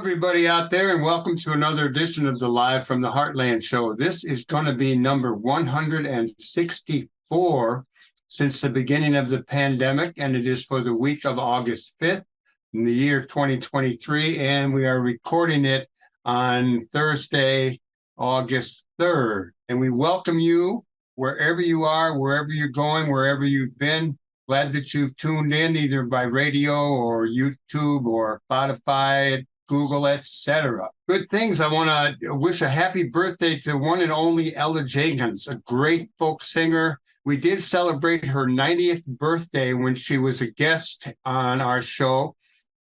Everybody out there, and welcome to another edition of the Live from the Heartland show. This is going to be number 164 since the beginning of the pandemic, and it is for the week of August 5th in the year 2023, and we are recording it on Thursday, August 3rd. And we welcome you wherever you are, wherever you're going, wherever you've been. Glad that you've tuned in either by radio or YouTube or Spotify, Google, etc. Good things. I want to wish a happy birthday to one and only Ella Jenkins, a great folk singer. We did celebrate her 90th birthday when she was a guest on our show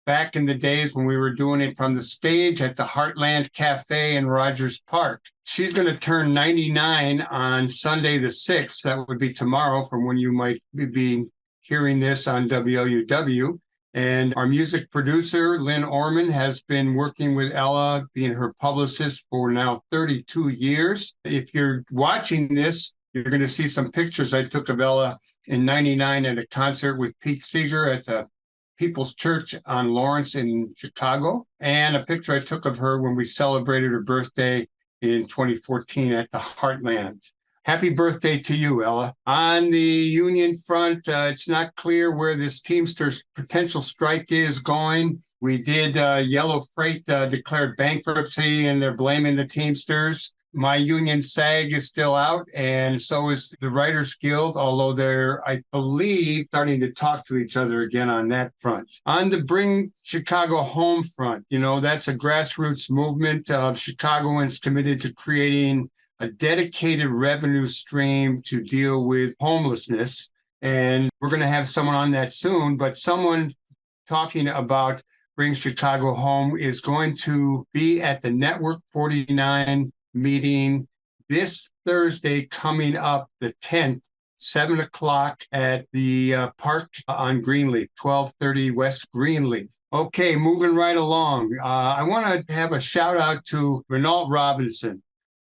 back in the days when we were doing it from the stage at the Heartland Cafe in Rogers Park. She's going to turn 99 on Sunday the 6th. That would be tomorrow from when you might be hearing this on WLUW. And our music producer, Lynn Orman, has been working with Ella, being her publicist for now 32 years. If you're watching this, you're going to see some pictures I took of Ella in 99 at a concert with Pete Seeger at the People's Church on Lawrence in Chicago, and a picture I took of her when we celebrated her birthday in 2014 at the Heartland. Happy birthday to you, Ella. On the union front, it's not clear where this Teamsters potential strike is going. We did Yellow Freight declared bankruptcy, and they're blaming the Teamsters. My union SAG is still out, and so is the Writers Guild, although they're, I believe, starting to talk to each other again on that front. On the Bring Chicago Home front, that's a grassroots movement of Chicagoans committed to creating a dedicated revenue stream to deal with homelessness. And we're going to have someone on that soon, but someone talking about Bring Chicago Home is going to be at the Network 49 meeting this Thursday coming up, the 10th, 7 o'clock at the park on Greenleaf, 1230 West Greenleaf. Okay, moving right along. I want to have a shout out to Renault Robinson.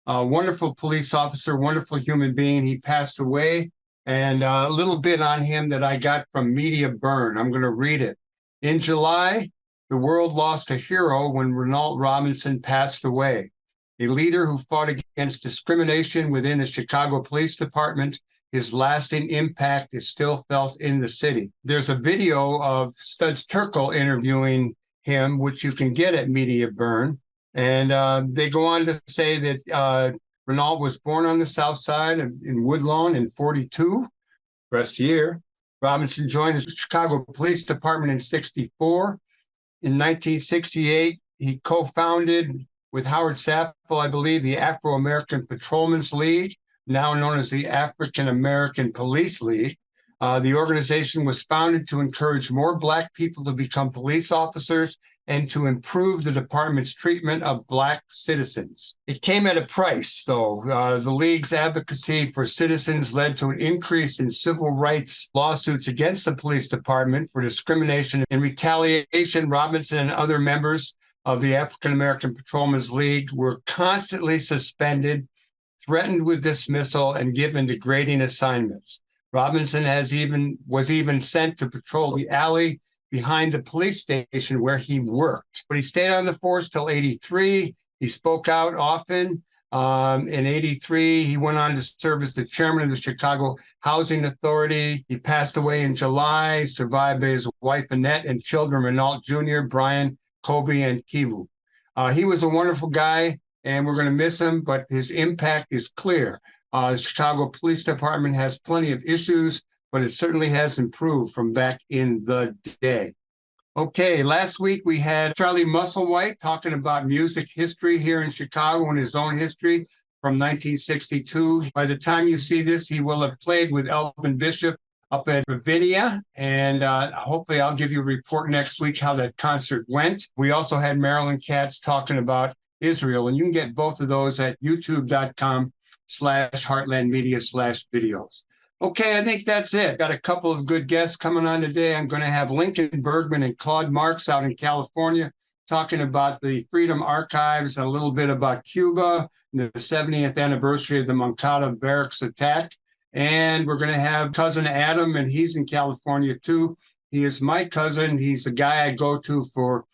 A wonderful police officer, wonderful human being. He passed away, and a little bit on him that I got from Media Burn. I'm going to read it. In July, the world lost a hero when Renault Robinson passed away, a leader who fought against discrimination within the Chicago Police Department. His lasting impact is still felt in the city. There's a video of Studs Terkel interviewing him, which you can get at Media Burn. And they go on to say that Renault was born on the South Side in Woodlawn in 42, rest year. Robinson joined the Chicago Police Department in 64. In 1968, he co-founded with Howard Sappel, I believe, the Afro-American Patrolmen's League, now known as the African American Police League. The organization was founded to encourage more Black people to become police officers and to improve the department's treatment of Black citizens. It came at a price, though. The League's advocacy for citizens led to an increase in civil rights lawsuits against the police department for discrimination. In retaliation, Robinson and other members of the African American Patrolmen's League were constantly suspended, threatened with dismissal, and given degrading assignments. Robinson was even sent to patrol the alley behind the police station where he worked. But he stayed on the force till 83. He spoke out often. In 83, he went on to serve as the chairman of the Chicago Housing Authority. He passed away in July, survived by his wife Annette and children Renault Jr., Brian, Kobe, and Kivu. He was a wonderful guy, and we're going to miss him, but his impact is clear. The Chicago Police Department has plenty of issues, but it certainly has improved from back in the day. Okay, last week we had Charlie Musselwhite talking about music history here in Chicago and his own history from 1962. By the time you see this, he will have played with Elvin Bishop up at Ravinia, and hopefully I'll give you a report next week how that concert went. We also had Marilyn Katz talking about Israel, and you can get both of those at youtube.com/heartlandmedia/videos. Okay, I think that's it. Got a couple of good guests coming on today. I'm going to have Lincoln Bergman and Claude Marks out in California talking about the Freedom Archives, a little bit about Cuba, the 70th anniversary of the Moncada Barracks attack. And we're going to have cousin Adam, and he's in California too. He is my cousin. He's the guy I go to for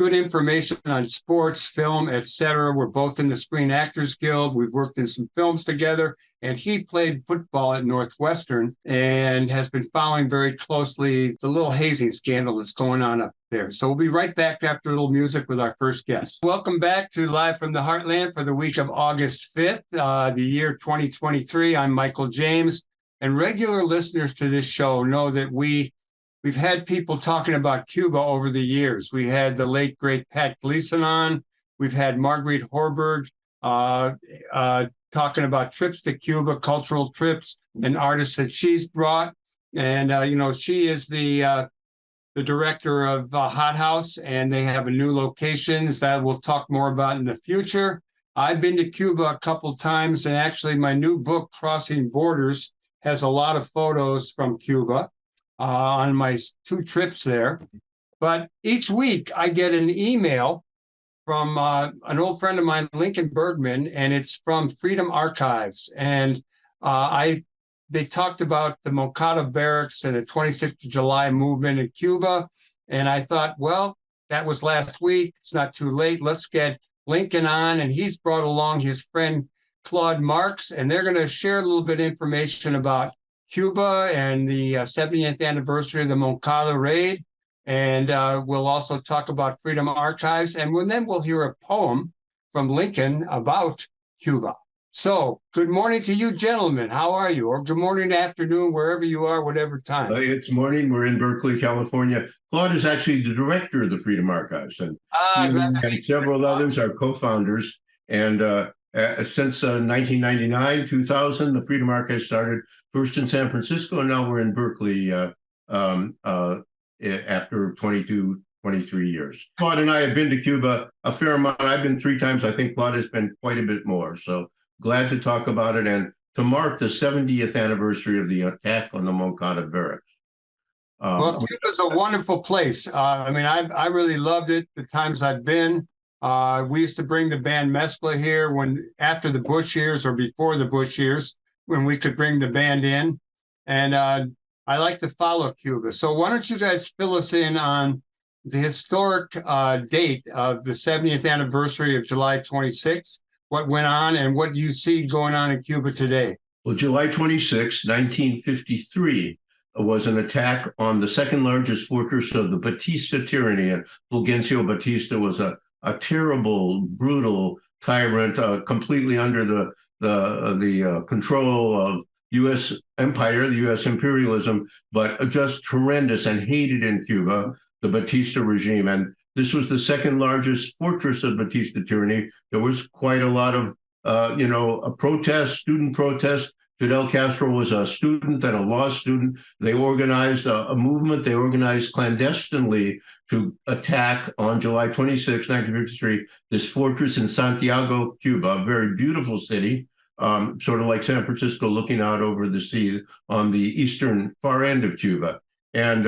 good information on sports, film, etc. We're both in the Screen Actors Guild. We've worked in some films together, and he played football at Northwestern and has been following very closely the little hazing scandal that's going on up there. So we'll be right back after a little music with our first guest. Welcome back to Live from the Heartland for the week of August 5th, the year 2023. I'm Michael James, and regular listeners to this show know that we've had people talking about Cuba over the years. We had the late, great Pat Gleason on. We've had Marguerite Horberg talking about trips to Cuba, cultural trips, and artists that she's brought. And, she is the director of Hot House, and they have a new location that we'll talk more about in the future. I've been to Cuba a couple times, and actually my new book, Crossing Borders, has a lot of photos from Cuba on my 2 trips there. But each week I get an email from an old friend of mine, Lincoln Bergman, and it's from Freedom Archives. And they talked about the Moncada Barracks and the 26th of July movement in Cuba. And I thought, well, that was last week. It's not too late. Let's get Lincoln on. And he's brought along his friend, Claude Marks, and they're going to share a little bit of information about Cuba and the 70th anniversary of the Moncada raid. And we'll also talk about Freedom Archives. And then we'll hear a poem from Lincoln about Cuba. So good morning to you, gentlemen. How are you? Or good morning, afternoon, wherever you are, whatever time. It's morning. We're in Berkeley, California. Claude is actually the director of the Freedom Archives. And several others are co-founders. And since 1999, 2000, the Freedom Archives started first in San Francisco, and now we're in Berkeley after 22, 23 years. Claude and I have been to Cuba a fair amount. I've been 3 times. I think Claude has been quite a bit more. So glad to talk about it and to mark the 70th anniversary of the attack on the Moncada Barracks. Well, Cuba's a wonderful place. I really loved it the times I've been. We used to bring the band Mescla here after the Bush years or before the Bush years, when we could bring the band in. And I like to follow Cuba. So why don't you guys fill us in on the historic date of the 70th anniversary of July 26th, what went on and what you see going on in Cuba today? Well, July 26, 1953 was an attack on the second largest fortress of the Batista tyranny. And Fulgencio Batista was a terrible, brutal tyrant, completely under the control of U.S. empire, the U.S. imperialism, but just horrendous and hated in Cuba, the Batista regime. And this was the second largest fortress of Batista tyranny. There was quite a lot of, a protest, student protest. Fidel Castro was a student and a law student. They organized a movement. They organized clandestinely to attack on July 26, 1953, this fortress in Santiago, Cuba, a very beautiful city, sort of like San Francisco, looking out over the sea on the eastern far end of Cuba. And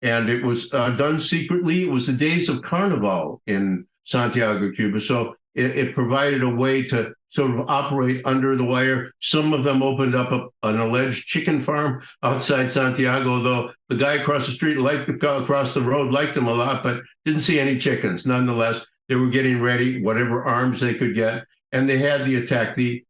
it was done secretly. It was the days of Carnival in Santiago, Cuba. So it provided a way to sort of operate under the wire. Some of them opened up an alleged chicken farm outside Santiago, though the guy across the street, across the road, liked them a lot, but didn't see any chickens. Nonetheless, they were getting ready, whatever arms they could get, and they had the attack. The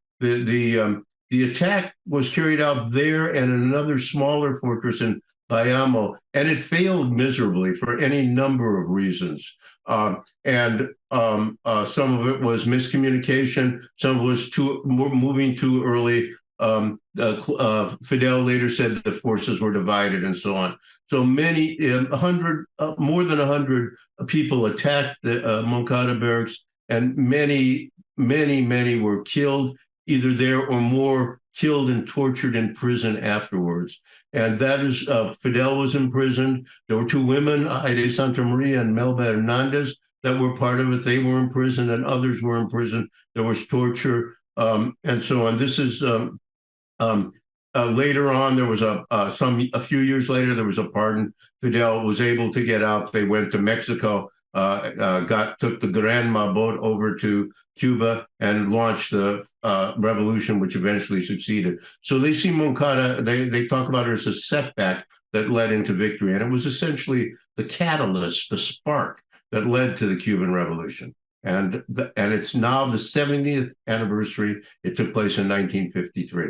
attack was carried out there and in another smaller fortress in Bayamo, and it failed miserably for any number of reasons. Some of it was miscommunication. Some of it was moving too early. Fidel later said the forces were divided and so on. So many, more than 100 people attacked the Moncada Barracks, and many were killed, either there or more killed and tortured in prison afterwards. And that is, Fidel was imprisoned. There were 2 women, Aide Santa Maria and Melba Hernandez, that were part of it. They were in prison and others were in prison. There was torture and so on. This is later on, there was a few years later, there was a pardon. Fidel was able to get out. They went to Mexico, took the Granma boat over to Cuba and launched the revolution, which eventually succeeded. So they see Moncada, they talk about her as a setback that led into victory. And it was essentially the catalyst, the spark that led to the Cuban Revolution. And it's now the 70th anniversary. It took place in 1953.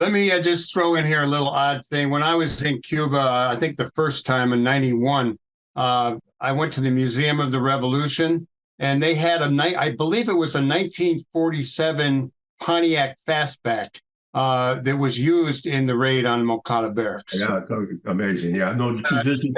Let me just throw in here a little odd thing. When I was in Cuba, I think the first time in '91, I went to the Museum of the Revolution, and they had I believe it was a 1947 Pontiac Fastback that was used in the raid on Moncada Barracks. Yeah, amazing. Yeah, no, to visit.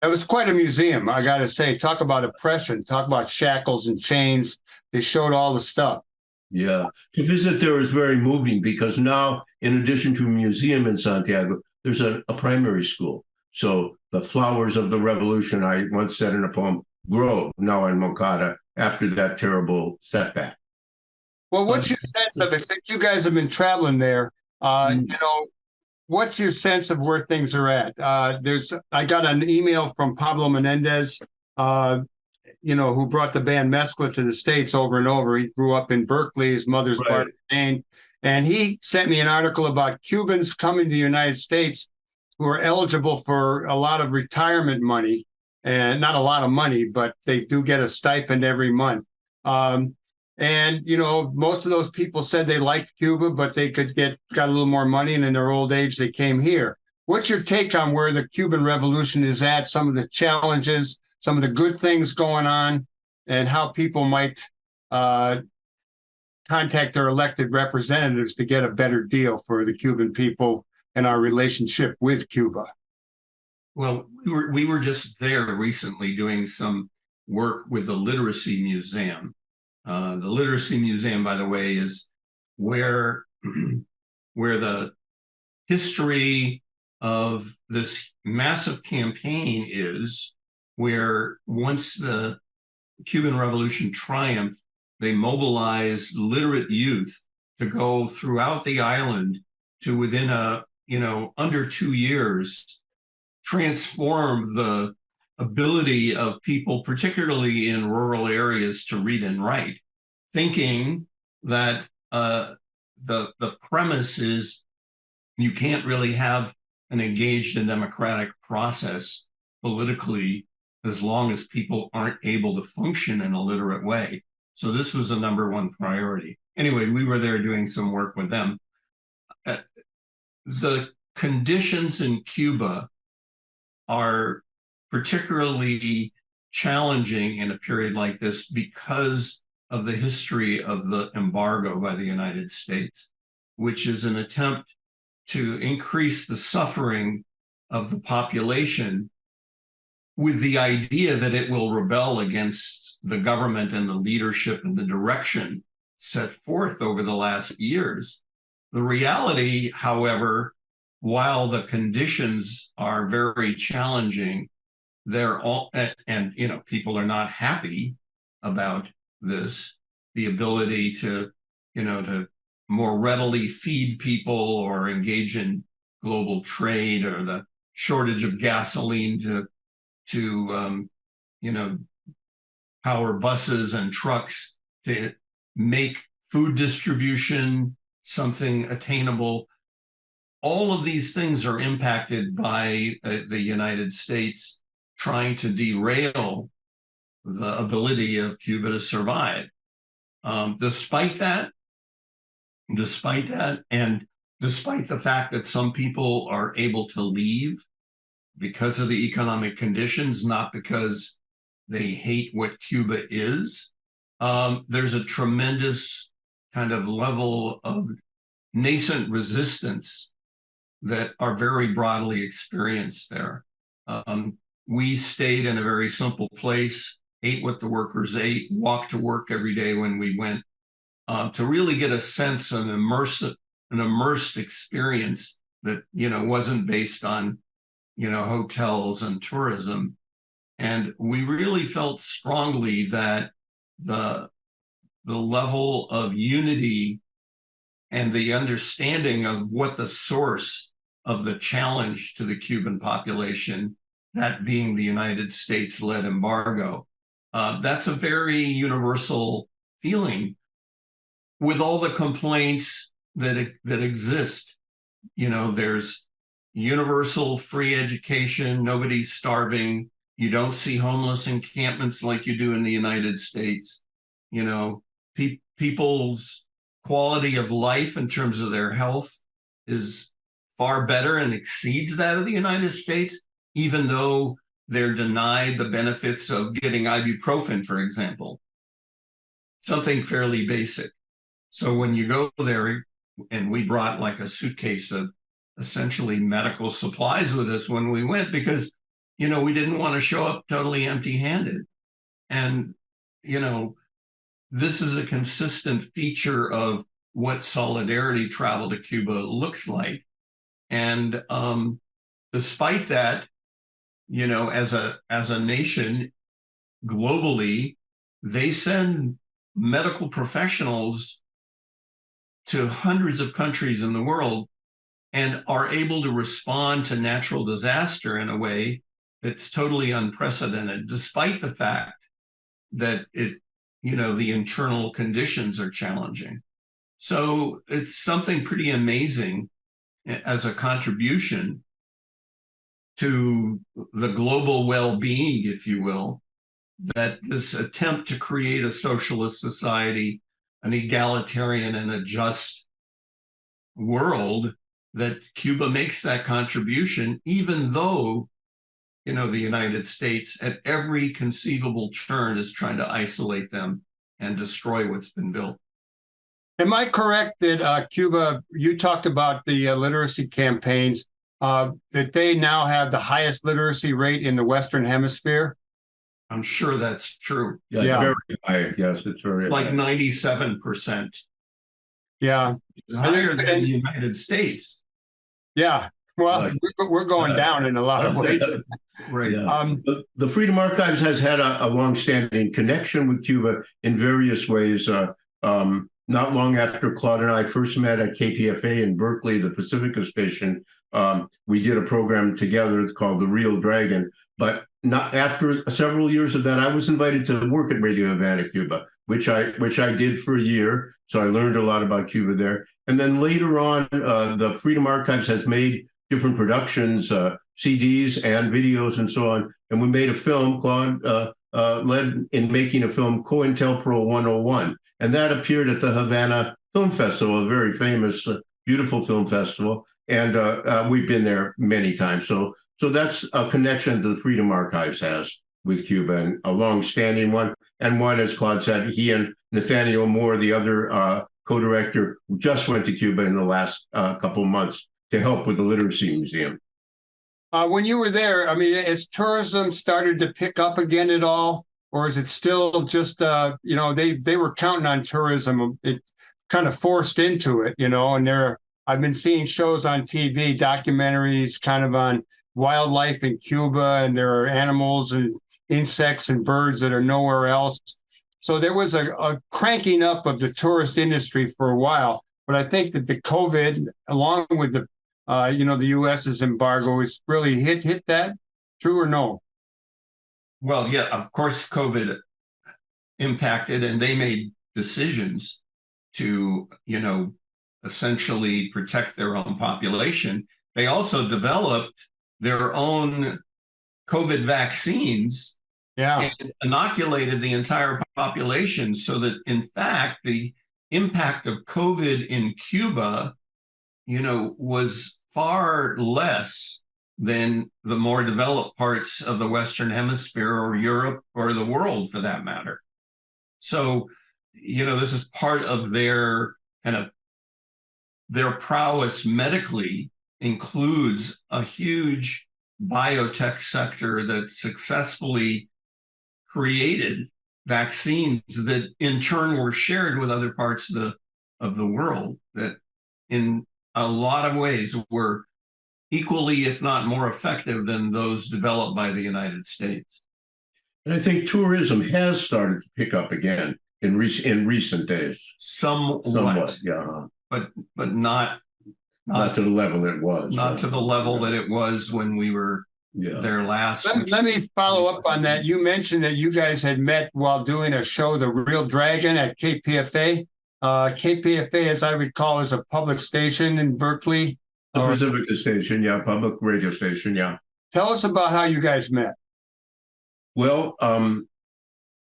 That was quite a museum, I got to say. Talk about oppression, talk about shackles and chains. They showed all the stuff. Yeah, to visit there is very moving because now, in addition to a museum in Santiago, there's a primary school. So the flowers of the revolution, I once said in a poem, grow now in Moncada after that terrible setback. Well, what's your sense of it? Since you guys have been traveling there, what's your sense of where things are at? I got an email from Pablo Menendez, who brought the band Mescla to the States over and over. He grew up in Berkeley. His mother's part of Maine. And he sent me an article about Cubans coming to the United States who are eligible for a lot of retirement money. And not a lot of money, but they do get a stipend every month. Most of those people said they liked Cuba, but they got a little more money, and in their old age, they came here. What's your take on where the Cuban Revolution is at, some of the challenges, some of the good things going on, and how people might contact their elected representatives to get a better deal for the Cuban people and our relationship with Cuba? Well, we were just there recently doing some work with the Literacy Museum. The Literacy Museum, by the way, is where the history of this massive campaign is, where once the Cuban Revolution triumphed, they mobilized literate youth to go throughout the island to within under 2 years, transform the ability of people, particularly in rural areas, to read and write, thinking that the premise is you can't really have an engaged and democratic process politically as long as people aren't able to function in a literate way. So this was a number one priority. Anyway, we were there doing some work with them. The conditions in Cuba are particularly challenging in a period like this because of the history of the embargo by the United States, which is an attempt to increase the suffering of the population with the idea that it will rebel against the government and the leadership and the direction set forth over the last years. The reality, however, while the conditions are very challenging, people are not happy about this, the ability to more readily feed people or engage in global trade, or the shortage of gasoline to power buses and trucks, to make food distribution something attainable. All of these things are impacted by the United States trying to derail the ability of Cuba to survive. Despite that, and despite the fact that some people are able to leave because of the economic conditions, not because they hate what Cuba is, there's a tremendous kind of level of nascent resistance that are very broadly experienced there. We stayed in a very simple place, ate what the workers ate, walked to work every day when we went, to really get a sense of an immersed experience that wasn't based on hotels and tourism. And we really felt strongly that the level of unity and the understanding of what the source of the challenge to the Cuban population, that being the United States-led embargo, that's a very universal feeling with all the complaints that exist. There's universal free education, nobody's starving, You don't see homeless encampments like you do in the United States. You know, people's quality of life in terms of their health is far better and exceeds that of the United States, even though they're denied the benefits of getting ibuprofen, for example. Something fairly basic. So when you go there, and we brought like a suitcase of essentially medical supplies with us when we went, because, you know, we didn't want to show up totally empty-handed. And, you know, this is a consistent feature of what solidarity travel to Cuba looks like. And despite that, you know, as a nation globally, they send medical professionals to hundreds of countries in the world and are able to respond to natural disaster in a way that's totally unprecedented, despite the fact that you know, the internal conditions are challenging. So it's something pretty amazing as a contribution to the global well-being, if you will, that this attempt to create a socialist society, an egalitarian and a just world, that Cuba makes that contribution, even though, you know, the United States at every conceivable turn is trying to isolate them and destroy what's been built. Am I correct that Cuba, you talked about the literacy campaigns, that they now have the highest literacy rate in the Western Hemisphere? I'm sure that's true. Yeah, Yeah. very high. Yes, it's very It's like high. 97%. Yeah. It's higher than the United States. Yeah. Well, Right. we're going down in a lot of ways. Right. Yeah. The Freedom Archives has had a long-standing connection with Cuba in various ways. Not long after Claude and I first met at KPFA in Berkeley, the Pacifica station, we did a program together called The Real Dragon. But not after several years of that, I was invited to work at Radio Havana, Cuba, which I did for a year. So I learned a lot about Cuba there. And then later on, the Freedom Archives has made different productions, CDs and videos and so on. And we made a film. Claude led in making a film, COINTELPRO 101. And that appeared at the Havana Film Festival, a very famous, beautiful film festival. And we've been there many times. So that's a connection that the Freedom Archives has with Cuba, and a long-standing one. And one, as Claude said, he and Nathaniel Moore, the other co-director, just went to Cuba in the last couple of months to help with the Literacy Museum. When you were there, I mean, has tourism started to pick up again at all? Or is it still just, you know, they were counting on tourism. It kind of forced into it, you know, and I've been seeing shows on TV, documentaries kind of on wildlife in Cuba, and there are animals and insects and birds that are nowhere else. So there was a cranking up of the tourist industry for a while. But I think that the COVID, along with the, you know, the US's embargo, has really hit that. True or no? Well, yeah, of course, COVID impacted, and they made decisions to, you know, essentially protect their own population. They also developed their own COVID vaccines, Yeah. and inoculated the entire population, so that, in fact, the impact of COVID in Cuba, you know, was far less than the more developed parts of the Western Hemisphere, or Europe, or the world for that matter. So, you know, this is part of their kind of their prowess medically includes a huge biotech sector that successfully created vaccines that in turn were shared with other parts of the world, that in a lot of ways were equally, if not more effective than those developed by the United States. And I think tourism has started to pick up again in recent days. Somewhat, yeah. but not to the level it was. Not to the level that it was when we were there last. Let me follow up on that. You mentioned that you guys had met while doing a show, The Real Dragon, at KPFA. KPFA, as I recall, is a public station in Berkeley. The Pacifica station, yeah, public radio station, yeah. Tell us about how you guys met. Well,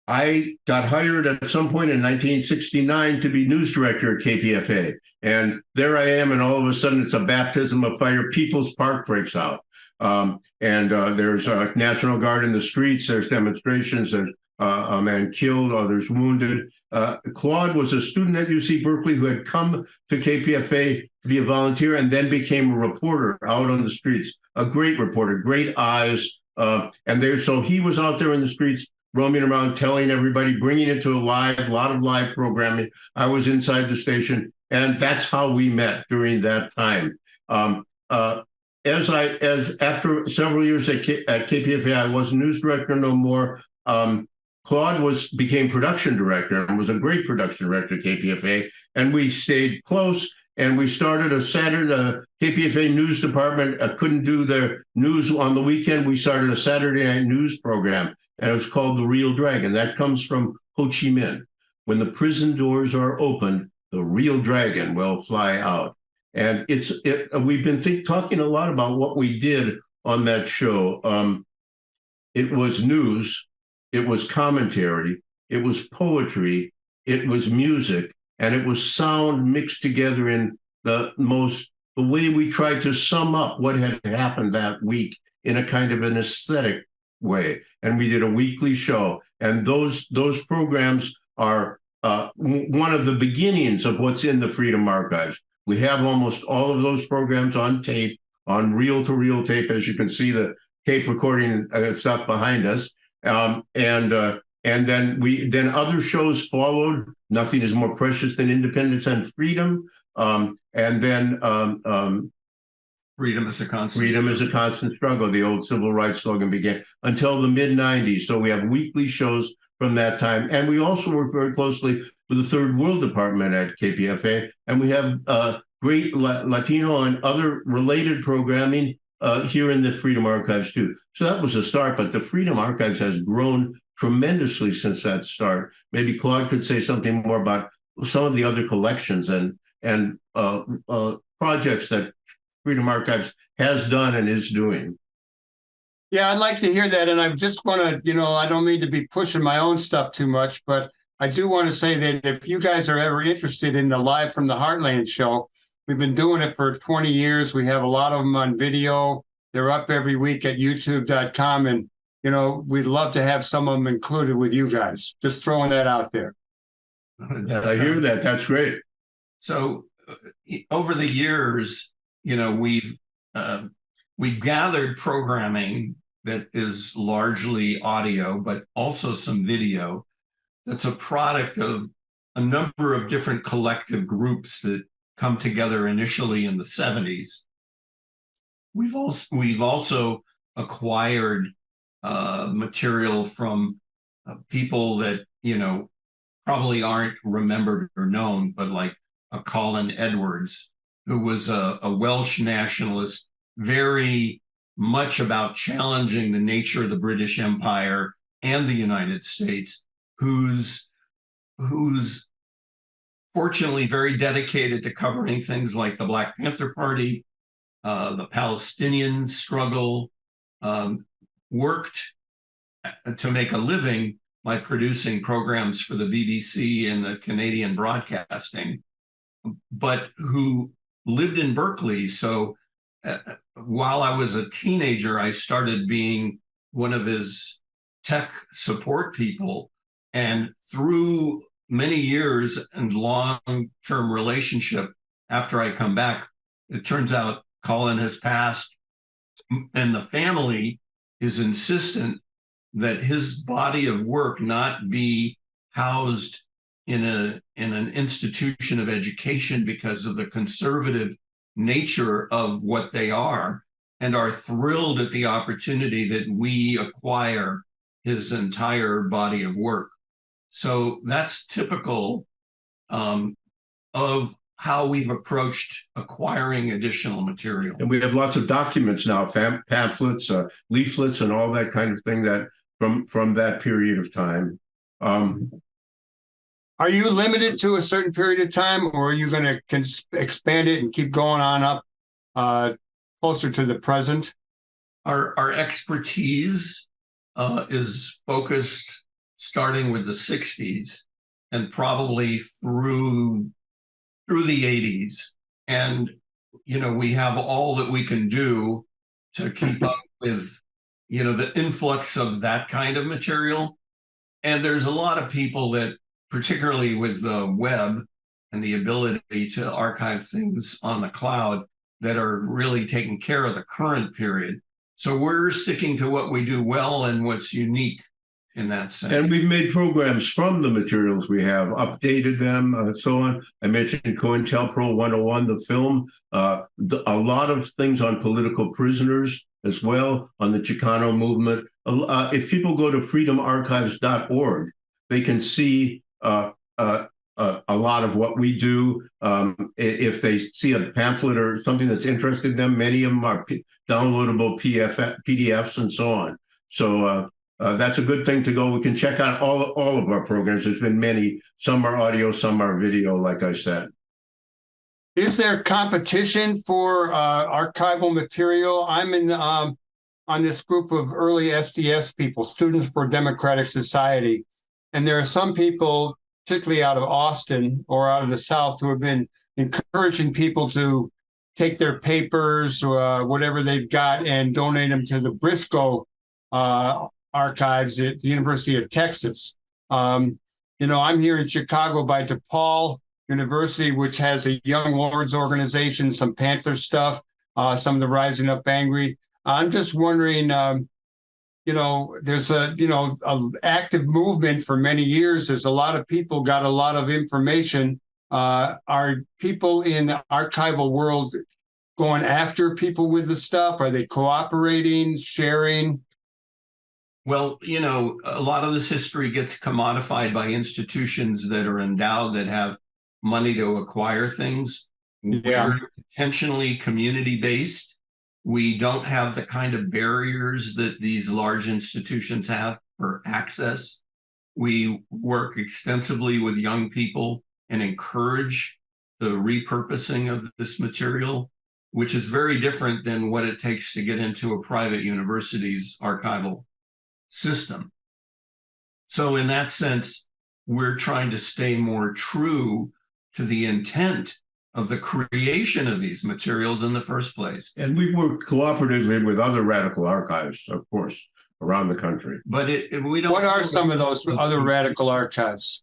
I got hired at some point in 1969 to be news director at KPFA. And there I am, and all of a sudden it's a baptism of fire. People's Park breaks out. There's a National Guard in the streets, there's demonstrations, there's a man killed, others wounded. Claude was a student at UC Berkeley who had come to KPFA to be a volunteer and then became a reporter out on the streets. A great reporter, great eyes. So he was out there in the streets roaming around, telling everybody, bringing it to a lot of live programming. I was inside the station, and that's how we met during that time. As after several years at KPFA, I was news director no more. Claude became production director and was a great production director at KPFA, and we stayed close. And we started the KPFA news department couldn't do their news on the weekend. We started a Saturday night news program, and it was called The Real Dragon. That comes from Ho Chi Minh. When the prison doors are opened, the real dragon will fly out. And we've been talking a lot about what we did on that show. It was news, it was commentary, it was poetry, it was music, and it was sound mixed together in the way we tried to sum up what had happened that week in a kind of an aesthetic way. And we did a weekly show, and those programs are one of the beginnings of what's in the Freedom Archives. We have almost all of those programs on tape, on reel-to-reel tape, as you can see the tape recording stuff behind us. And then other shows followed. Nothing is more precious than independence and freedom. And then freedom is a constant. Freedom is a constant struggle. The old civil rights slogan began until the mid-90s. So we have weekly shows from that time. And we also work very closely with the Third World Department at KPFA. And we have great Latino and other related programming here in the Freedom Archives too. So that was a start, but the Freedom Archives has grown tremendously since that start. Maybe Claude could say something more about some of the other collections and projects that Freedom Archives has done and is doing. Yeah, I'd like to hear that. And I just want to, I don't mean to be pushing my own stuff too much, but I do want to say that if you guys are ever interested in the Live from the Heartland show, we've been doing it for 20 years. We have a lot of them on video. They're up every week at youtube.com. And, we'd love to have some of them included with you guys. Just throwing that out there. I hear that. That's great. So over the years, we've gathered programming that is largely audio, but also some video. That's a product of a number of different collective groups that come together initially in the 70s. We've also acquired material from people that probably aren't remembered or known, but like a Colin Edwards, who was a Welsh nationalist, very much about challenging the nature of the British Empire and the United States, who's fortunately very dedicated to covering things like the Black Panther Party, the Palestinian struggle, worked to make a living by producing programs for the BBC and the Canadian Broadcasting, but who lived in Berkeley. So while I was a teenager, I started being one of his tech support people. And through many years and long-term relationship, after I come back, it turns out Colin has passed, and the family is insistent that his body of work not be housed in an institution of education because of the conservative nature of what they are, and are thrilled at the opportunity that we acquire his entire body of work. So that's typical of how we've approached acquiring additional material. And we have lots of documents now, pamphlets, leaflets, and all that kind of thing that from that period of time. Are you limited to a certain period of time, or are you going to expand it and keep going on up closer to the present? Our expertise is focused starting with the 60s and probably through the 80s. And, we have all that we can do to keep up with, the influx of that kind of material. And there's a lot of people that, particularly with the web and the ability to archive things on the cloud, that are really taking care of the current period. So we're sticking to what we do well and what's unique in that sense. And we've made programs from the materials we have, updated them, so on. I mentioned COINTELPRO 101, the film, a lot of things on political prisoners as well, on the Chicano movement. If people go to freedomarchives.org, they can see a lot of what we do. If they see a pamphlet or something that's interested them, many of them are downloadable PDFs and so on. So that's a good thing to go. We can check out all of our programs. There's been many. Some are audio, some are video, like I said. Is there competition for archival material? I'm in on this group of early SDS people, Students for Democratic Society. And there are some people, particularly out of Austin or out of the South, who have been encouraging people to take their papers or whatever they've got and donate them to the Briscoe archives at the University of Texas. I'm here in Chicago by DePaul University, which has a Young Lords organization, some Panther stuff, some of the Rising Up Angry. I'm just wondering, there's a active movement for many years. There's a lot of people got a lot of information. Are people in the archival world going after people with the stuff? Are they cooperating, sharing? Well, a lot of this history gets commodified by institutions that are endowed, that have money to acquire things. Yeah. We're intentionally community-based. We don't have the kind of barriers that these large institutions have for access. We work extensively with young people and encourage the repurposing of this material, which is very different than what it takes to get into a private university's archival system. So in that sense, we're trying to stay more true to the intent of the creation of these materials in the first place. And we work cooperatively with other radical archives, of course, around the country. But we don't. What are some of those other radical archives?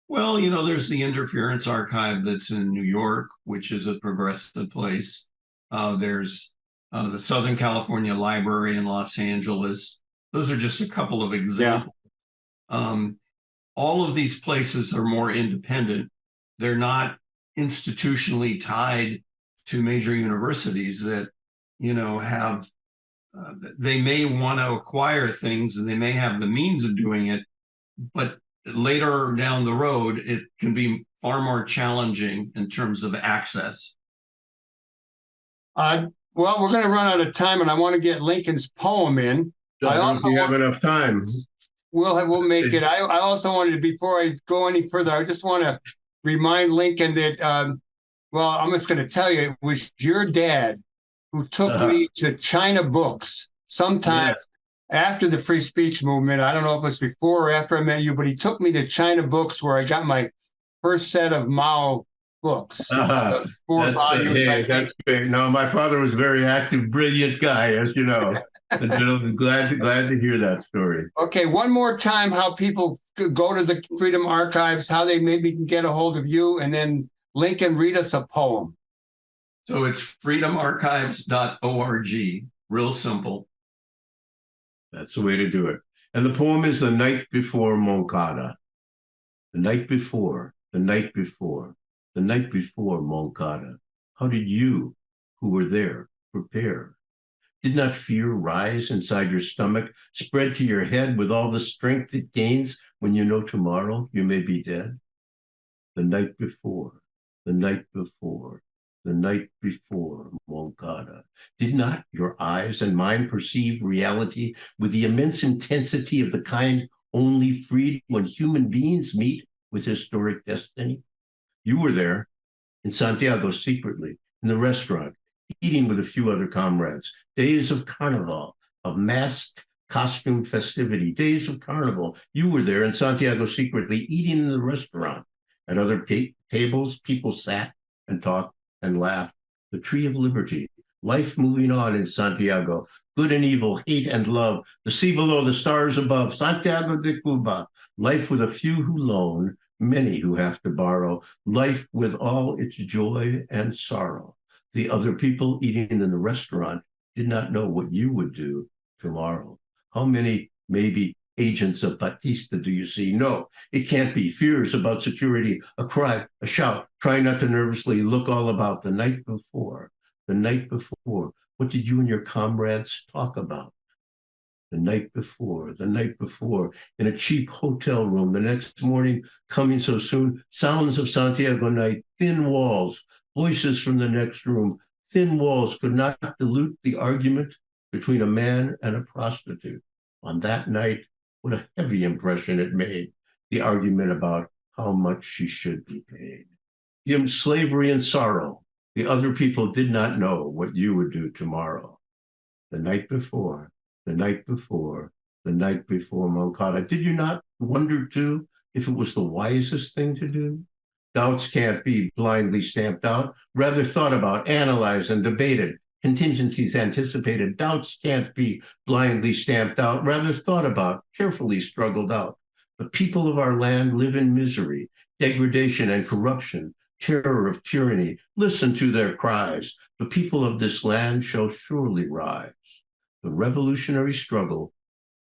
Well, there's the Interference Archive that's in New York, which is a progressive place. There's the Southern California Library in Los Angeles. Those are just a couple of examples. Yeah. All of these places are more independent. They're not institutionally tied to major universities that, have, they may want to acquire things and they may have the means of doing it, but later down the road, it can be far more challenging in terms of access. Well, we're going to run out of time, and I want to get Lincoln's poem in. I also have enough time. We'll make it. I also wanted to, before I go any further, I just want to remind Lincoln that, I'm just going to tell you, it was your dad who took me to China Books sometime after the free speech movement. I don't know if it was before or after I met you, but he took me to China Books, where I got my first set of Mao books. That's great. No, my father was a very active, brilliant guy, as you know. glad to hear that story. Okay, one more time, how people go to the Freedom Archives, how they maybe can get a hold of you, and then Lincoln, read us a poem. So it's freedomarchives.org, real simple. That's the way to do it. And the poem is The Night Before Moncada. The night before, the night before, the night before Moncada. How did you, who were there, prepare? Did not fear rise inside your stomach, spread to your head with all the strength it gains when you know tomorrow you may be dead? The night before, the night before, the night before Moncada. Did not your eyes and mine perceive reality with the immense intensity of the kind only freed when human beings meet with historic destiny? You were there in Santiago secretly, in the restaurant, eating with a few other comrades, days of carnival, of masked costume festivity, days of carnival. You were there in Santiago secretly eating in the restaurant. At other tables, people sat and talked and laughed. The tree of liberty, life moving on in Santiago, good and evil, hate and love, the sea below, the stars above, Santiago de Cuba, life with a few who loan, many who have to borrow, life with all its joy and sorrow. The other people eating in the restaurant did not know what you would do tomorrow. How many maybe agents of Batista do you see? No, it can't be. Fears about security, a cry, a shout, try not to nervously look all about. The night before, what did you and your comrades talk about? The night before, in a cheap hotel room, the next morning, coming so soon, sounds of Santiago night, thin walls, voices from the next room, thin walls could not dilute the argument between a man and a prostitute. On that night, what a heavy impression it made, the argument about how much she should be paid. In slavery and sorrow, the other people did not know what you would do tomorrow. The night before, Moncada. Did you not wonder too if it was the wisest thing to do? Doubts can't be blindly stamped out, rather thought about, analyzed, and debated. Contingencies anticipated. Doubts can't be blindly stamped out, rather thought about, carefully struggled out. The people of our land live in misery, degradation, and corruption, terror of tyranny. Listen to their cries. The people of this land shall surely rise. The revolutionary struggle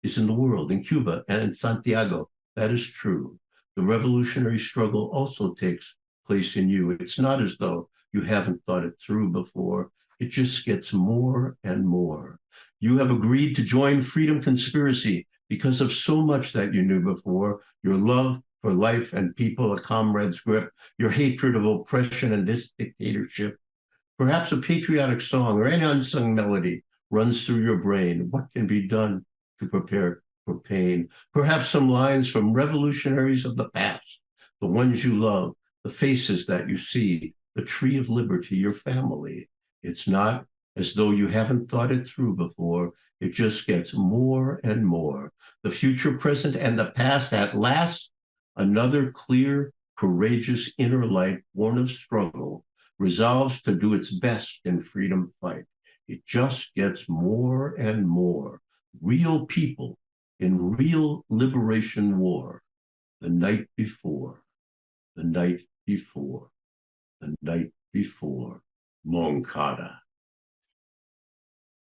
is in the world, in Cuba and in Santiago. That is true. The revolutionary struggle also takes place in you. It's not as though you haven't thought it through before. It just gets more and more. You have agreed to join Freedom Conspiracy because of so much that you knew before, your love for life and people, a comrade's grip, your hatred of oppression and this dictatorship. Perhaps a patriotic song or any unsung melody runs through your brain. What can be done to prepare for pain? Perhaps some lines from revolutionaries of the past, the ones you love, the faces that you see, the tree of liberty, your family. It's not as though you haven't thought it through before. It just gets more and more. The future, present, and the past, at last, another clear, courageous inner light born of struggle resolves to do its best in freedom fight. It just gets more and more. Real people in real liberation war. The night before, Moncada.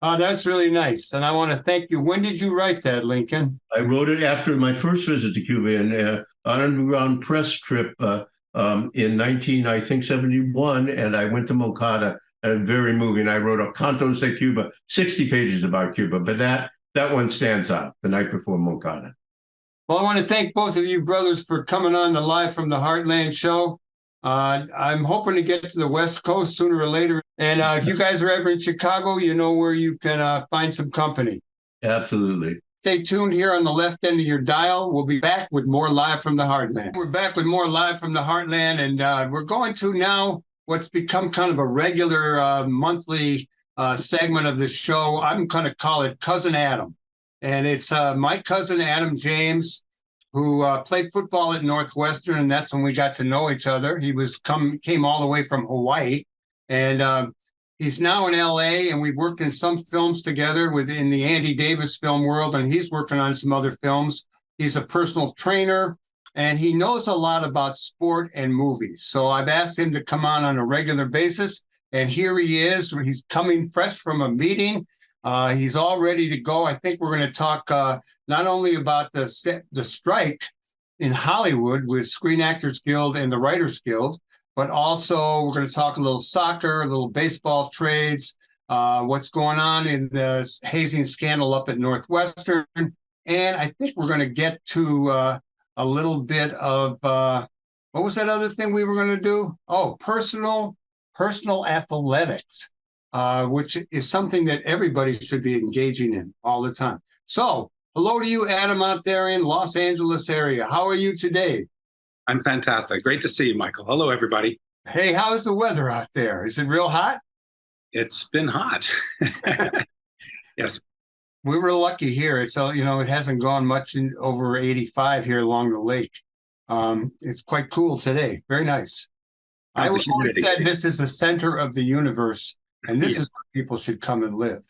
Oh, that's really nice. And I want to thank you. When did you write that, Lincoln? I wrote it after my first visit to Cuba in an underground press trip in 1971, and I went to Moncada. And very moving. I wrote a Cantos de Cuba, 60 pages about Cuba, but that one stands out, The Night Before Moncada. Well, I want to thank both of you brothers for coming on the Live from the Heartland show. I'm hoping to get to the West Coast sooner or later. And if you guys are ever in Chicago, you know where you can find some company. Absolutely. Stay tuned here on the left end of your dial. We'll be back with more Live from the Heartland. We're back with more Live from the Heartland, and we're going to now what's become kind of a regular monthly segment of the show. I'm going to call it Cousin Adam. And it's my cousin, Adam James, who played football at Northwestern, and that's when we got to know each other. He came all the way from Hawaii, and he's now in LA, and we've worked in some films together in the Andy Davis film world, and he's working on some other films. He's a personal trainer, and he knows a lot about sport and movies. So I've asked him to come on a regular basis, and here he is. He's coming fresh from a meeting. He's all ready to go. I think we're going to talk not only about the strike in Hollywood with Screen Actors Guild and the Writers Guild, but also we're going to talk a little soccer, a little baseball trades, what's going on in the hazing scandal up at Northwestern. And I think we're going to get to a little bit of, what was that other thing we were going to do? Oh, personal athletics. Which is something that everybody should be engaging in all the time. So, hello to you, Adam, out there in Los Angeles area. How are you today? I'm fantastic. Great to see you, Michael. Hello, everybody. Hey, how's the weather out there? Is it real hot? It's been hot. Yes. We were lucky here. It's it hasn't gone much in over 85 here along the lake. It's quite cool today. Very nice. I How's the always humidity? said this is the center of the universe, and this Yeah. is where people should come and live,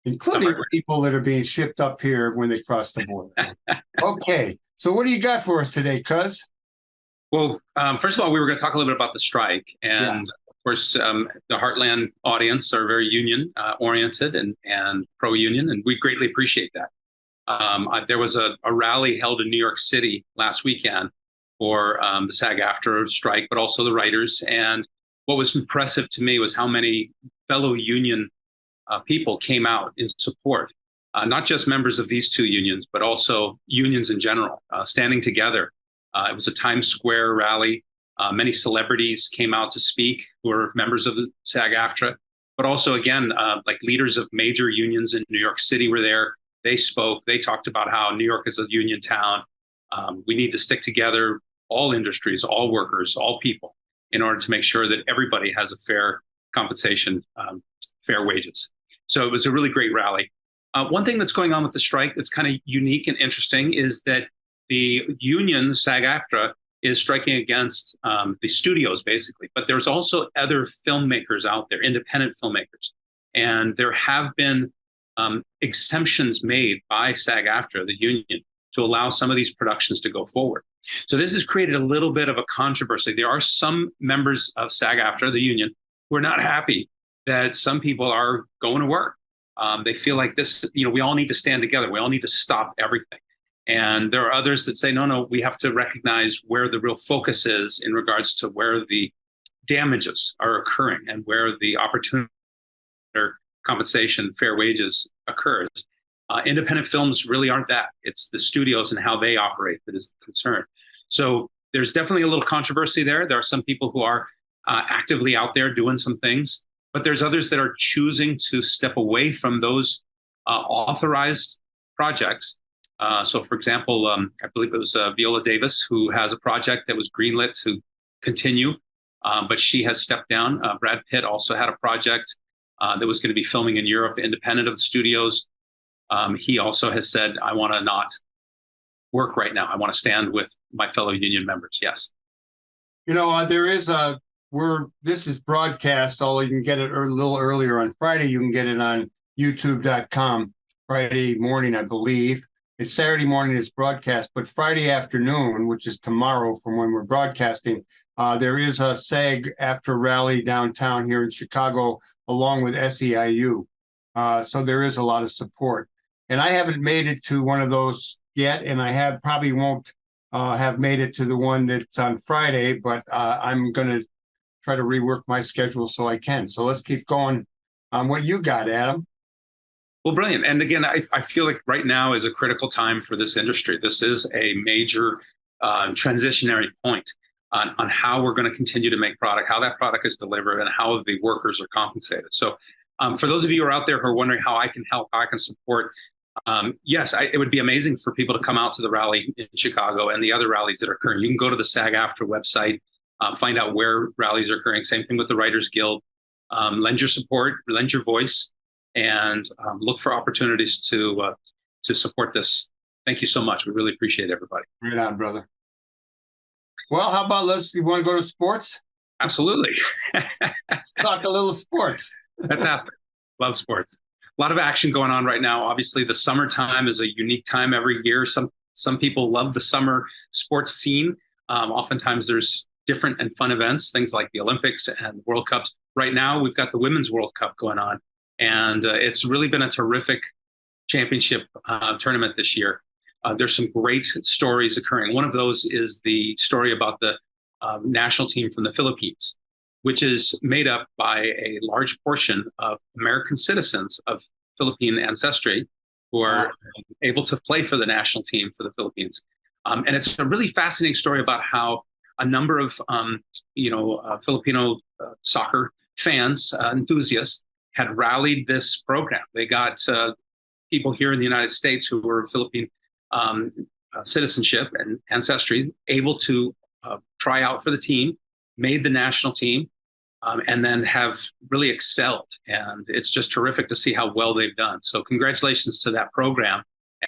including Summer. people that are being shipped up here when they cross the border. Okay, so what do you got for us today, Cuz? Well, first of all, we were going to talk a little bit about the strike, and of course, the Heartland audience are very union oriented and pro union, and we greatly appreciate that. There was a rally held in New York City last weekend for the SAG-AFTRA strike, but also the writers. And what was impressive to me was how many fellow union people came out in support, not just members of these two unions, but also unions in general, standing together. It was a Times Square rally. Many celebrities came out to speak who were members of the SAG-AFTRA, but also, again, like leaders of major unions in New York City were there. They spoke. They talked about how New York is a union town. We need to stick together, all industries, all workers, all people, in order to make sure that everybody has a fair compensation, fair wages. So it was a really great rally. One thing that's going on with the strike that's kind of unique and interesting is that the union, SAG-AFTRA, is striking against the studios, basically. But there's also other filmmakers out there, independent filmmakers. And there have been exemptions made by SAG-AFTRA, the union, to allow some of these productions to go forward. So this has created a little bit of a controversy. There are some members of SAG-AFTRA, the union, who are not happy that some people are going to work. They feel like this, we all need to stand together. We all need to stop everything. And there are others that say, no, we have to recognize where the real focus is in regards to where the damages are occurring and where the opportunity or compensation, fair wages occurs. Independent films really aren't that. It's the studios and how they operate that is the concern. So there's definitely a little controversy there. There are some people who are actively out there doing some things, but there's others that are choosing to step away from those authorized projects. So, for example, I believe it was Viola Davis who has a project that was greenlit to continue, but she has stepped down. Brad Pitt also had a project that was going to be filming in Europe, independent of the studios. He also has said, I want to not work right now. I want to stand with my fellow union members. Yes. There is this is broadcast, although you can get it a little earlier on Friday. You can get it on youtube.com Friday morning, I believe. It's Saturday morning, it's broadcast, but Friday afternoon, which is tomorrow from when we're broadcasting, there is a SAG-AFTRA rally downtown here in Chicago, along with SEIU. So there is a lot of support. And I haven't made it to one of those yet, and I probably won't have made it to the one that's on Friday, but I'm going to try to rework my schedule so I can. So let's keep going on what you got, Adam. Well, brilliant. And again, I feel like right now is a critical time for this industry. This is a major transitionary point on how we're going to continue to make product, how that product is delivered, and how the workers are compensated. So for those of you who are out there who are wondering how I can help, how I can support, yes, it would be amazing for people to come out to the rally in Chicago and the other rallies that are occurring. You can go to the SAG-AFTRA website, find out where rallies are occurring. Same thing with the Writers Guild. Lend your support, lend your voice, and look for opportunities to support this. Thank you so much. We really appreciate everybody. Right on, brother. Well, how about you want to go to sports? Absolutely. Let's talk a little sports. Fantastic. Love sports. A lot of action going on right now. Obviously, the summertime is a unique time every year. Some people love the summer sports scene. Oftentimes there's different and fun events, things like the Olympics and World Cups. Right now, we've got the Women's World Cup going on. And it's really been a terrific championship tournament this year. There's some great stories occurring. One of those is the story about the national team from the Philippines, which is made up by a large portion of American citizens of Philippine ancestry who are able to play for the national team for the Philippines. And it's a really fascinating story about how a number of Filipino soccer fans, enthusiasts, had rallied this program. They got people here in the United States who were Philippine citizenship and ancestry able to try out for the team, made the national team, and then have really excelled. And it's just terrific to see how well they've done. So congratulations to that program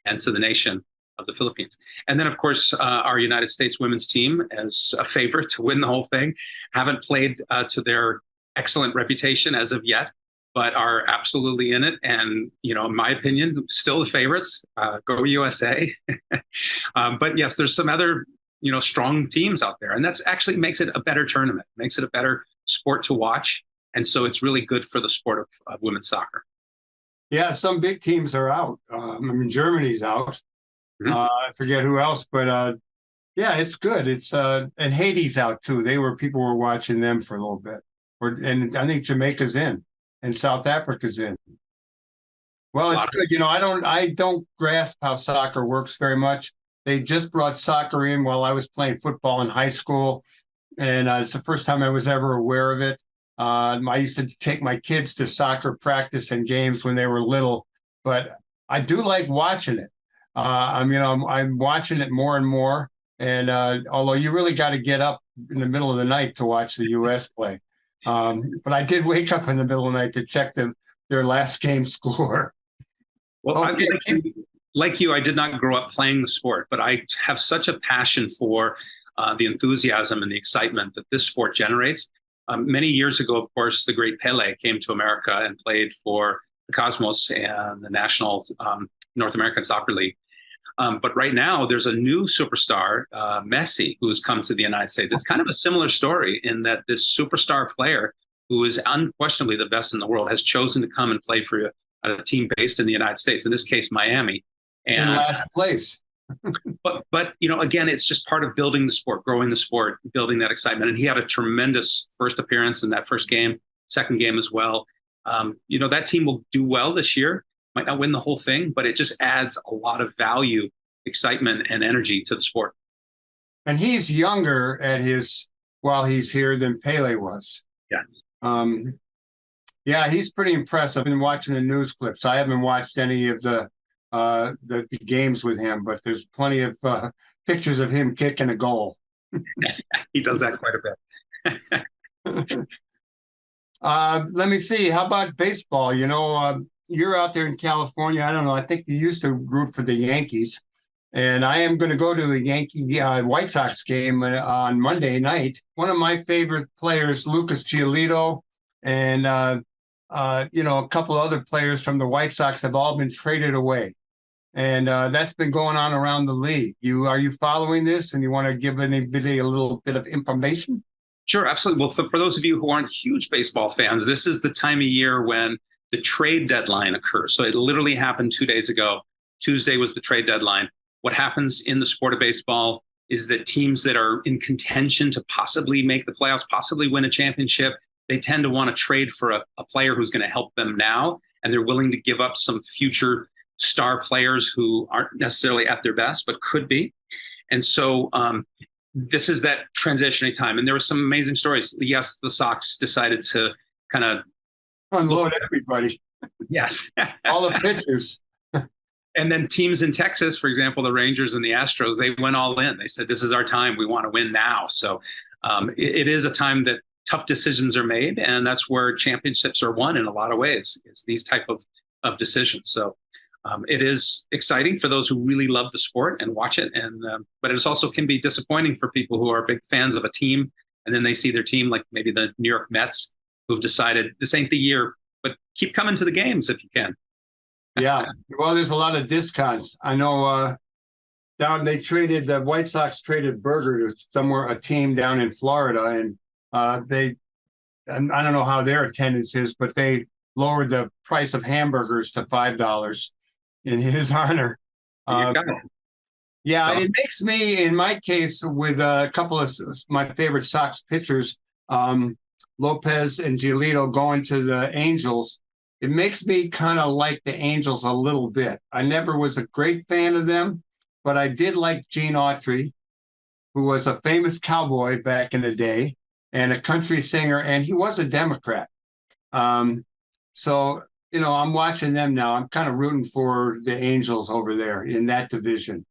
and to the nation of the Philippines. And then, of course, our United States women's team, as a favorite to win the whole thing, haven't played to their excellent reputation as of yet, but are absolutely in it. And, you know, in my opinion, still the favorites. Go USA. But yes, there's some other, you know, strong teams out there. And that's actually makes it a better tournament, makes it a better sport to watch. And so it's really good for the sport of women's soccer. Yeah, some big teams are out. I mean, Germany's out. I forget who else, but yeah, it's good. It's and Haiti's out too. People were watching them for a little bit. And I think Jamaica's in and South Africa's in. Well, it's good. You know, I don't grasp how soccer works very much. They just brought soccer in while I was playing football in high school, and it's the first time I was ever aware of it. I used to take my kids to soccer practice and games when they were little, but I do like watching it. I'm watching it more and more. And although you really got to get up in the middle of the night to watch the U.S. play, but I did wake up in the middle of the night to check their last game score. Well, okay. Like you, I did not grow up playing the sport, but I have such a passion for the enthusiasm and the excitement that this sport generates. Many years ago, of course, the great Pele came to America and played for the Cosmos and the National North American Soccer League. But right now, there's a new superstar, Messi, who has come to the United States. It's kind of a similar story in that this superstar player, who is unquestionably the best in the world, has chosen to come and play for a team based in the United States, in this case, Miami. And in last place. but you know, again, it's just part of building the sport, growing the sport, building that excitement. And he had a tremendous first appearance in that first game, second game as well. You know, that team will do well this year. Might not win the whole thing, but it just adds a lot of value, excitement, and energy to the sport. And he's younger while he's here than Pele was. Yes. Yeah, he's pretty impressive. I've been watching the news clips. I haven't watched any of the games with him, but there's plenty of pictures of him kicking a goal. He does that quite a bit. Let me see. How about baseball? You know, you're out there in California. I don't know. I think you used to root for the Yankees. And I am going to go to a Yankee White Sox game on Monday night. One of my favorite players, Lucas Giolito, and you know, a couple other players from the White Sox have all been traded away. And that's been going on around the league. Are you following this, and you want to give anybody a little bit of information? Sure, absolutely. Well, for those of you who aren't huge baseball fans, this is the time of year when the trade deadline occurs. So it literally happened 2 days ago. Tuesday was the trade deadline. What happens in the sport of baseball is that teams that are in contention to possibly make the playoffs, possibly win a championship, they tend to want to trade for a player who's going to help them now. And they're willing to give up some future star players who aren't necessarily at their best, but could be. And so this is that transitioning time. And there were some amazing stories. Yes, the Sox decided to kind of unload everybody. Yes. All the pitchers. And then teams in Texas, for example, the Rangers and the Astros, they went all in. They said, this is our time. We want to win now. So it is a time that tough decisions are made. And that's where championships are won in a lot of ways, is these type of decisions. So it is exciting for those who really love the sport and watch it. But it also can be disappointing for people who are big fans of a team. And then they see their team, like maybe the New York Mets, who've decided this ain't the year, but keep coming to the games if you can. Yeah. Well, there's a lot of discounts. I know the White Sox traded Berger to a team down in Florida. And I don't know how their attendance is, but they lowered the price of hamburgers to $5 in his honor. Yeah, it makes me, in my case, with a couple of my favorite Sox pitchers, Lopez and Giolito going to the Angels, it makes me kind of like the Angels a little bit. I never was a great fan of them, but I did like Gene Autry, who was a famous cowboy back in the day and a country singer, and he was a Democrat. So, you know, I'm watching them now. I'm kind of rooting for the Angels over there in that division.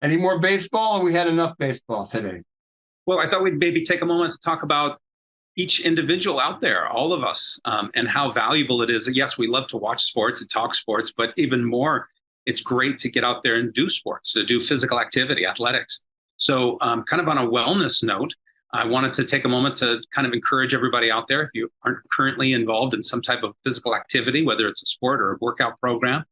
Any more baseball? Or we had enough baseball today? Well, I thought we'd maybe take a moment to talk about each individual out there, all of us, and how valuable it is. Yes, we love to watch sports and talk sports, but even more, it's great to get out there and do sports, to do physical activity, athletics. So kind of on a wellness note, I wanted to take a moment to kind of encourage everybody out there, if you aren't currently involved in some type of physical activity, whether it's a sport or a workout program,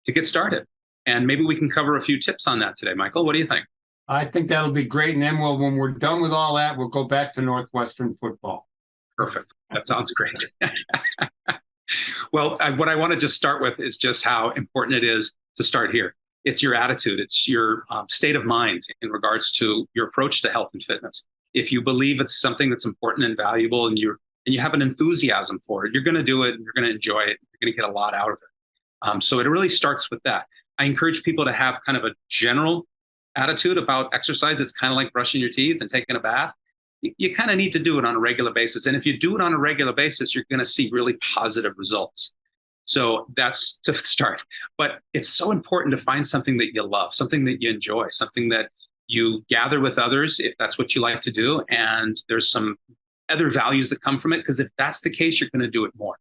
to get started. And maybe we can cover a few tips on that today. Michael, what do you think? I think that'll be great. And then when we're done with all that, we'll go back to Northwestern football. Perfect. That sounds great. Well, what I want to just start with is just how important it is to start here. It's your attitude. It's your state of mind in regards to your approach to health and fitness. If you believe it's something that's important and valuable, and you have an enthusiasm for it, you're going to do it and you're going to enjoy it. You're going to get a lot out of it. So it really starts with that. I encourage people to have kind of a general attitude about exercise. It's kind of like brushing your teeth and taking a bath. You kind of need to do it on a regular basis. And if you do it on a regular basis, you're going to see really positive results. So that's to start. But it's so important to find something that you love, something that you enjoy, something that you gather with others, if that's what you like to do. And there's some other values that come from it, because if that's the case, you're going to do it more.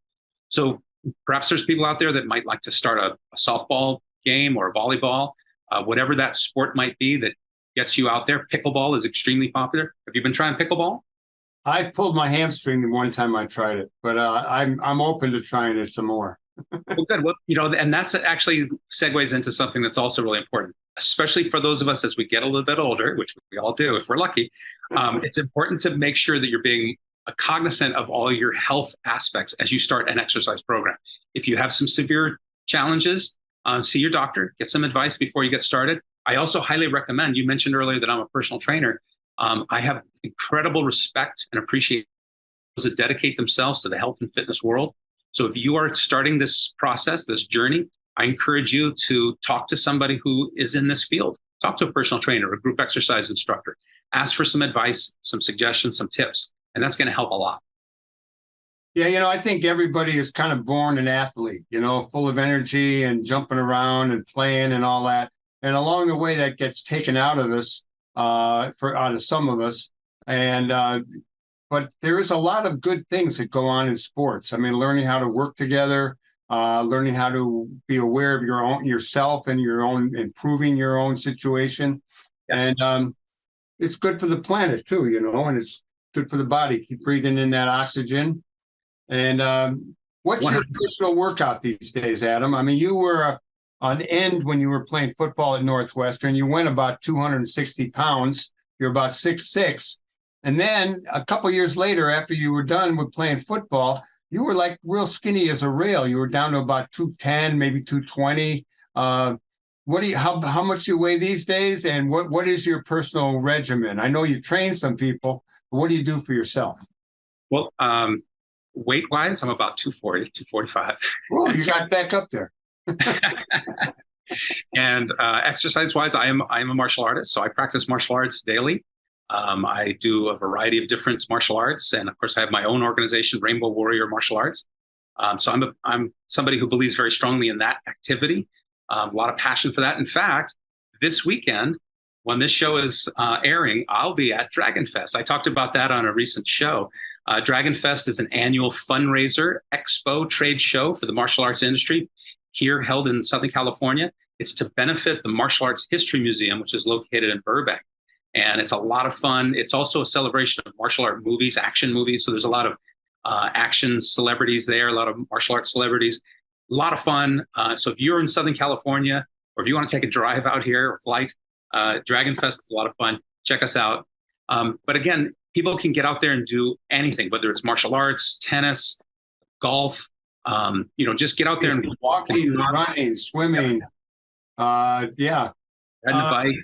So perhaps there's people out there that might like to start a softball game or a volleyball, whatever that sport might be that gets you out there. Pickleball is extremely popular. Have you been trying pickleball? I pulled my hamstring the one time I tried it, but I'm open to trying it some more. Well, good. Well, and that's actually segues into something that's also really important, especially for those of us as we get a little bit older, which we all do if we're lucky. It's important to make sure that you're being cognizant of all your health aspects as you start an exercise program. If you have some severe challenges, see your doctor, get some advice before you get started. I also highly recommend, you mentioned earlier that I'm a personal trainer. I have incredible respect and appreciation for those that dedicate themselves to the health and fitness world. So if you are starting this process, this journey, I encourage you to talk to somebody who is in this field. Talk to a personal trainer, a group exercise instructor. Ask for some advice, some suggestions, some tips, and that's going to help a lot. Yeah, I think everybody is kind of born an athlete, full of energy and jumping around and playing and all that. And along the way, that gets taken out of us, out of some of us. But there is a lot of good things that go on in sports. I mean, learning how to work together, learning how to be aware of yourself and improving your own situation. Yes. And it's good for the planet too, and it's good for the body. Keep breathing in that oxygen. And what's 100%. Your personal workout these days, Adam? I mean, you were on end when you were playing football at Northwestern. You went about 260 pounds. You're about 6'6". And then a couple of years later, after you were done with playing football, you were like real skinny as a rail. You were down to about 210, maybe 220. How much you weigh these days? And what is your personal regimen? I know you train some people, but what do you do for yourself? Well, weight-wise, I'm about 240, 245. Well, you got back up there. And exercise-wise, I am a martial artist, so I practice martial arts daily. I do a variety of different martial arts, and of course, I have my own organization, Rainbow Warrior Martial Arts. So I'm somebody who believes very strongly in that activity. A lot of passion for that. In fact, this weekend, when this show is airing, I'll be at Dragon Fest. I talked about that on a recent show. Dragon Fest is an annual fundraiser, expo, trade show for the martial arts industry here held in Southern California. It's to benefit the Martial Arts History Museum, which is located in Burbank. And it's a lot of fun. It's also a celebration of martial art movies, action movies. So there's a lot of action celebrities there, a lot of martial arts celebrities, a lot of fun. So if you're in Southern California, or if you want to take a drive out here or flight, Dragon Fest is a lot of fun. Check us out. But again, people can get out there and do anything, whether it's martial arts, tennis, golf, just get out there and walking, running, swimming. Yeah. Riding a bike,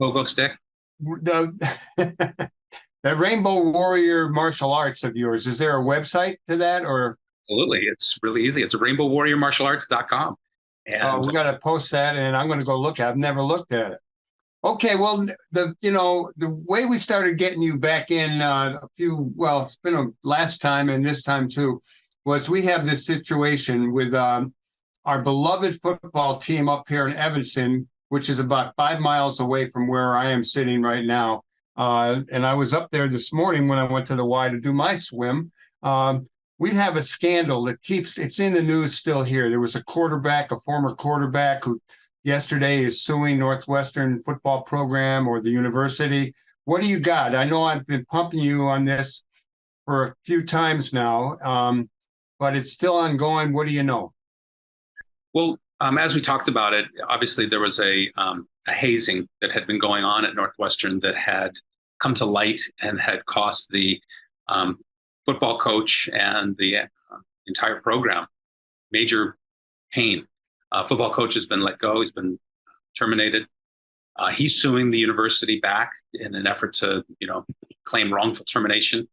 pogo stick. The Rainbow Warrior Martial Arts of yours, is there a website to that? Or absolutely, it's really easy. It's rainbowwarriormartialarts.com. And we got to post that, and I'm going to go look at it. I've never looked at it. Okay, well, the way we started getting you back in it's been a last time and this time too, was we have this situation with our beloved football team up here in Evanston, which is about 5 miles away from where I am sitting right now. and I was up there this morning when I went to the Y to do my swim. We'd have a scandal that it's in the news still here. There was a former quarterback who yesterday is suing Northwestern football program or the university. What do you got? I know I've been pumping you on this for a few times now, but it's still ongoing. What do you know? Well, as we talked about it, obviously there was a hazing that had been going on at Northwestern that had come to light and had cost the football coach and the entire program major pain. Football coach has been let go. He's been terminated. He's suing the university back in an effort to, claim wrongful termination.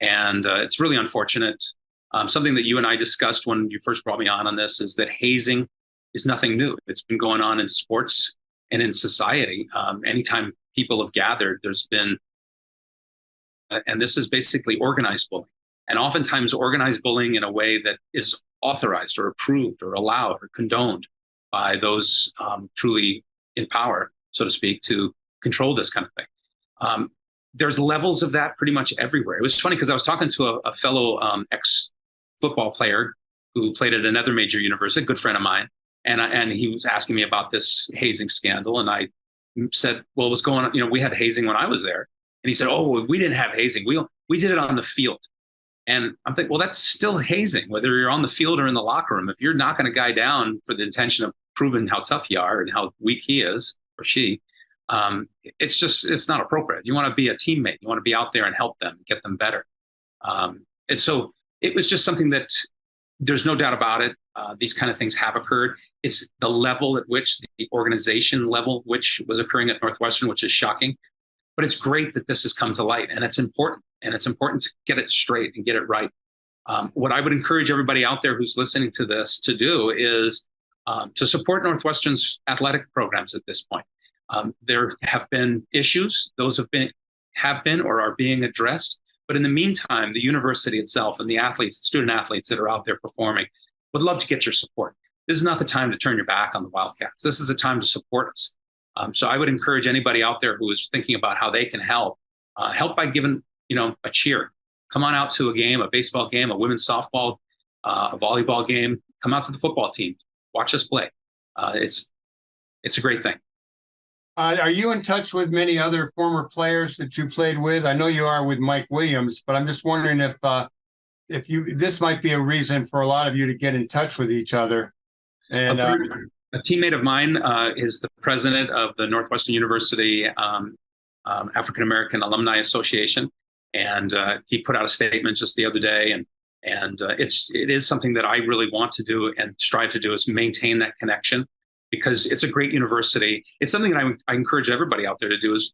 And it's really unfortunate. Something that you and I discussed when you first brought me on this is that hazing is nothing new. It's been going on in sports and in society. Anytime people have gathered, there's been, and this is basically organized bullying. And oftentimes organized bullying in a way that is authorized or approved or allowed or condoned by those truly in power, so to speak, to control this kind of thing. There's levels of that pretty much everywhere. It was funny because I was talking to a fellow ex-football player who played at another major university, a good friend of mine, and he was asking me about this hazing scandal. And I said, well, what's going on? We had hazing when I was there. And he said, oh, we didn't have hazing. We did it on the field. And I'm thinking, well, that's still hazing, whether you're on the field or in the locker room. If you're knocking a guy down for the intention of proving how tough you are and how weak he is or she, it's not appropriate. You want to be a teammate. You want to be out there and help them, get them better. And so it was just something that there's no doubt about it. These kind of things have occurred. It's the level at which the organization level, which was occurring at Northwestern, which is shocking. But it's great that this has come to light, and it's important. And it's important to get it straight and get it right. What I would encourage everybody out there who's listening to this to do is to support Northwestern's athletic programs at this point. There have been issues; those have been or are being addressed. But in the meantime, the university itself and the athletes, student athletes that are out there performing, would love to get your support. This is not the time to turn your back on the Wildcats. This is a time to support us. So I would encourage anybody out there who is thinking about how they can help by giving a cheer. Come on out to a game, a baseball game, a women's softball, a volleyball game. Come out to the football team. Watch us play. It's a great thing. Are you in touch with many other former players that you played with? I know you are with Mike Williams, but I'm just wondering if this might be a reason for a lot of you to get in touch with each other. And a teammate of mine is the president of the Northwestern University African American Alumni Association, and he put out a statement just the other day, and it is something that I really want to do and strive to do, is maintain that connection, because it's a great university. It's something that I encourage everybody out there to do, is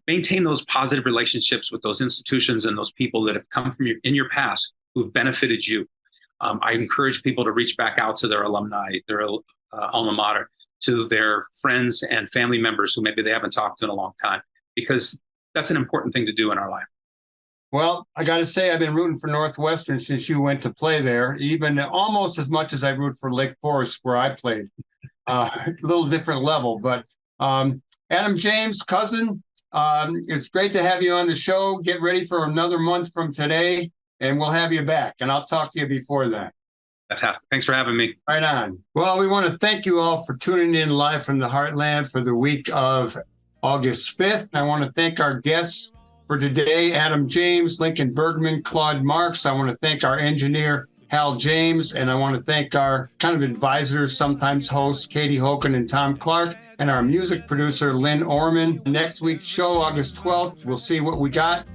maintain those positive relationships with those institutions and those people that have come from in your past who've benefited you. I encourage people to reach back out to their alumni, their alma mater, to their friends and family members who maybe they haven't talked to in a long time, because that's an important thing to do in our life. Well, I got to say, I've been rooting for Northwestern since you went to play there, even almost as much as I root for Lake Forest, where I played. A little different level, but Adam James, cousin, it's great to have you on the show. Get ready for another month from today, and we'll have you back, and I'll talk to you before that. Fantastic. Thanks for having me. Right on. Well, we want to thank you all for tuning in live from the Heartland for the week of August 5th. I want to thank our guests for today, Adam James, Lincoln Bergman, Claude Marks. I want to thank our engineer, Hal James, and I want to thank our kind of advisors, sometimes hosts, Katie Hoken and Tom Clark, and our music producer, Lynn Orman. Next week's show, August 12th, we'll see what we got.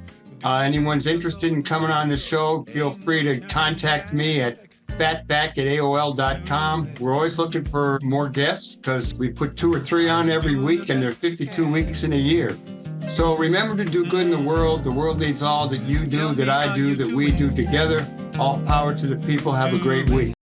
Anyone's interested in coming on the show, feel free to contact me at fatback@aol.com. We're always looking for more guests because we put 2 or 3 on every week, and there are 52 weeks in a year. So remember to do good in the world. The world needs all that you do, that I do, that we do together. All power to the people. Have a great week.